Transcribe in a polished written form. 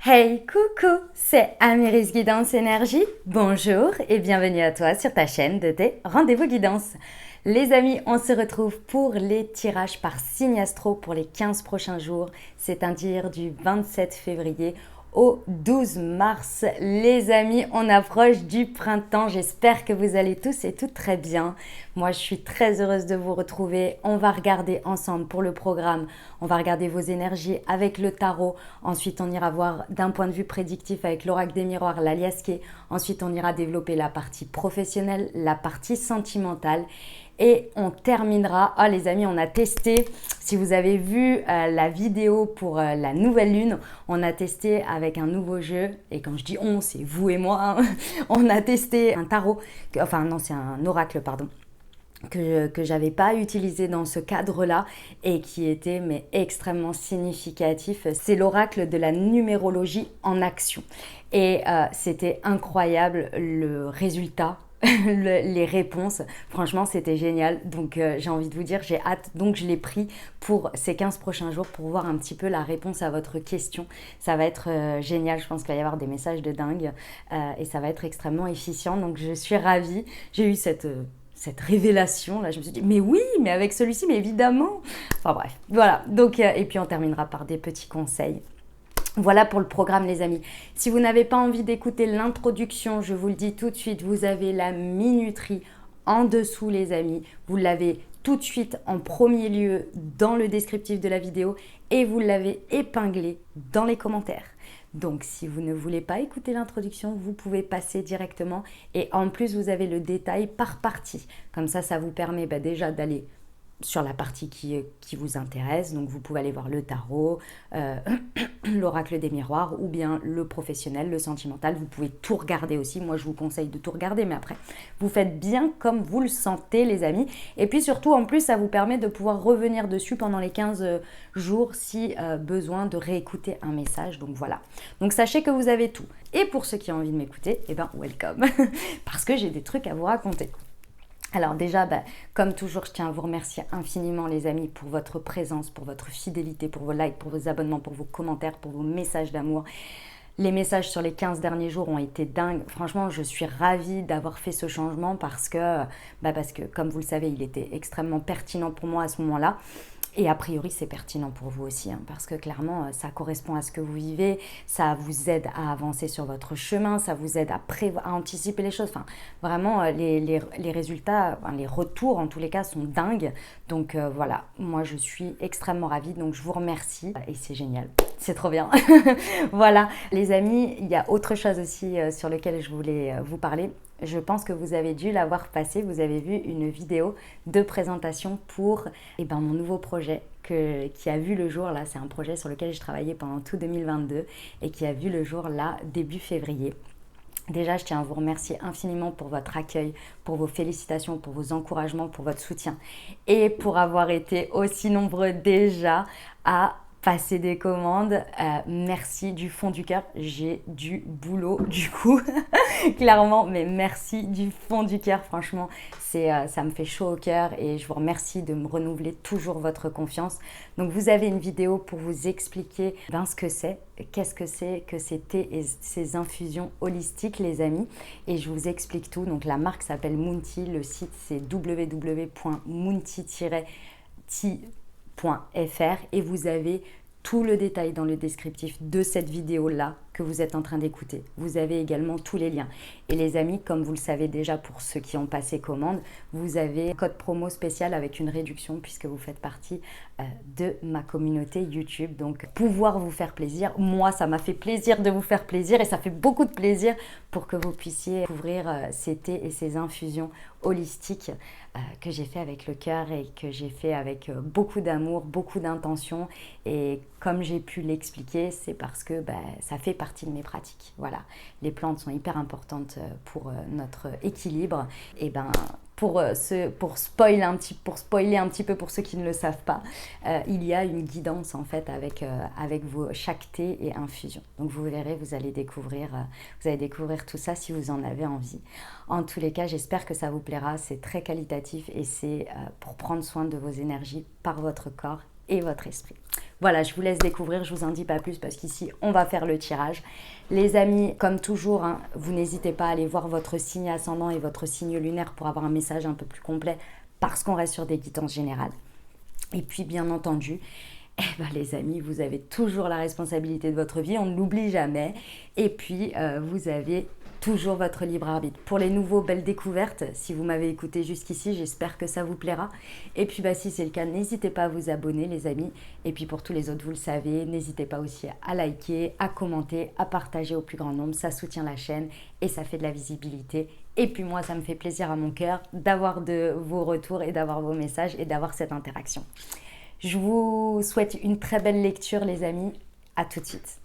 Hey, coucou, c'est Amiris Guidance Énergie. Bonjour et bienvenue à toi sur ta chaîne de tes rendez-vous guidance. Les amis, on se retrouve pour les tirages par signe astro pour les 15 prochains jours, c'est-à-dire du 27 février au 12 mars. Les amis, on approche du printemps. J'espère que vous allez tous et toutes très bien. Moi, je suis très heureuse de vous retrouver. On va regarder ensemble pour le programme. On va regarder vos énergies avec le tarot. Ensuite, on ira voir d'un point de vue prédictif avec l'oracle des miroirs, l'aliasqué. Ensuite, on ira développer la partie professionnelle, la partie sentimentale. Et on terminera, les amis, on a testé, si vous avez vu la vidéo pour la nouvelle lune, on a testé avec un nouveau jeu, et quand je dis on, c'est vous et moi, hein. On a testé un tarot, enfin non, c'est un oracle, pardon, que j'avais pas utilisé dans ce cadre-là et qui était mais extrêmement significatif. C'est l'oracle de la numérologie en action. Et c'était incroyable le résultat. Les réponses, franchement c'était génial, donc j'ai envie de vous dire, j'ai hâte, donc je l'ai pris pour ces 15 prochains jours pour voir un petit peu la réponse à votre question. Ça va être génial, je pense qu'il va y avoir des messages de dingue et ça va être extrêmement efficient, donc je suis ravie. J'ai eu cette révélation là, je me suis dit mais oui, mais avec celui-ci, mais évidemment, enfin bref, voilà, donc et puis on terminera par des petits conseils. Voilà pour le programme les amis. Si vous n'avez pas envie d'écouter l'introduction, je vous le dis tout de suite, vous avez la minuterie en dessous les amis. Vous l'avez tout de suite en premier lieu dans le descriptif de la vidéo et vous l'avez épinglé dans les commentaires. Donc si vous ne voulez pas écouter l'introduction, vous pouvez passer directement et en plus vous avez le détail par partie. Comme ça vous permet déjà d'aller sur la partie qui vous intéresse, donc vous pouvez aller voir le tarot, l'oracle des miroirs ou bien le professionnel, le sentimental, vous pouvez tout regarder aussi, moi je vous conseille de tout regarder, mais après vous faites bien comme vous le sentez les amis, et puis surtout en plus ça vous permet de pouvoir revenir dessus pendant les 15 jours si besoin de réécouter un message, donc voilà, donc sachez que vous avez tout, et pour ceux qui ont envie de m'écouter, welcome, parce que j'ai des trucs à vous raconter. Alors déjà, comme toujours, je tiens à vous remercier infiniment les amis pour votre présence, pour votre fidélité, pour vos likes, pour vos abonnements, pour vos commentaires, pour vos messages d'amour. Les messages sur les 15 derniers jours ont été dingues. Franchement, je suis ravie d'avoir fait ce changement parce que, comme vous le savez, il était extrêmement pertinent pour moi à ce moment-là. Et a priori, c'est pertinent pour vous aussi, hein, parce que clairement, ça correspond à ce que vous vivez, ça vous aide à avancer sur votre chemin, ça vous aide à anticiper les choses. Enfin, vraiment, les résultats, les retours en tous les cas sont dingues. Donc voilà, moi je suis extrêmement ravie, donc je vous remercie et c'est génial. C'est trop bien. Voilà, les amis, il y a autre chose aussi sur lequel je voulais vous parler. Je pense que vous avez dû l'avoir passé, vous avez vu une vidéo de présentation pour mon nouveau projet qui a vu le jour là, c'est un projet sur lequel je travaillais pendant tout 2022 et qui a vu le jour là début février. Déjà, je tiens à vous remercier infiniment pour votre accueil, pour vos félicitations, pour vos encouragements, pour votre soutien et pour avoir été aussi nombreux déjà à passer des commandes. Merci du fond du cœur, j'ai du boulot du coup, clairement, mais merci du fond du cœur, franchement, ça me fait chaud au cœur et je vous remercie de me renouveler toujours votre confiance. Donc vous avez une vidéo pour vous expliquer ce que c'est, qu'est-ce que c'est que ces infusions holistiques les amis, et je vous explique tout. Donc la marque s'appelle Moonty, le site c'est www.moonty-t.fr et vous avez tout le détail dans le descriptif de cette vidéo-là que vous êtes en train d'écouter. Vous avez également tous les liens. Et les amis, comme vous le savez déjà pour ceux qui ont passé commande, vous avez un code promo spécial avec une réduction puisque vous faites partie de ma communauté YouTube. Donc, pouvoir vous faire plaisir. Moi, ça m'a fait plaisir de vous faire plaisir et ça fait beaucoup de plaisir pour que vous puissiez découvrir ces thés et ces infusions holistiques que j'ai fait avec le cœur et que j'ai fait avec beaucoup d'amour, beaucoup d'intention. Et comme j'ai pu l'expliquer, c'est parce que ça fait partie de mes pratiques. Voilà, les plantes sont hyper importantes pour notre équilibre. Et pour spoiler un petit peu pour ceux qui ne le savent pas, il y a une guidance en fait avec chaque thé et infusion. Donc vous verrez, vous allez découvrir tout ça si vous en avez envie. En tous les cas, j'espère que ça vous plaira. C'est très qualitatif et c'est pour prendre soin de vos énergies par votre corps et votre esprit. Voilà, je vous laisse découvrir, je vous en dis pas plus parce qu'ici, on va faire le tirage. Les amis, comme toujours, hein, vous n'hésitez pas à aller voir votre signe ascendant et votre signe lunaire pour avoir un message un peu plus complet parce qu'on reste sur des guidances générales. Et puis, bien entendu, les amis, vous avez toujours la responsabilité de votre vie, on ne l'oublie jamais. Et puis, vous avez toujours votre libre arbitre. Pour les nouveaux, belles découvertes, si vous m'avez écouté jusqu'ici, j'espère que ça vous plaira. Et puis, si c'est le cas, n'hésitez pas à vous abonner, les amis. Et puis, pour tous les autres, vous le savez, n'hésitez pas aussi à liker, à commenter, à partager au plus grand nombre. Ça soutient la chaîne et ça fait de la visibilité. Et puis moi, ça me fait plaisir à mon cœur d'avoir de vos retours et d'avoir vos messages et d'avoir cette interaction. Je vous souhaite une très belle lecture, les amis. À tout de suite.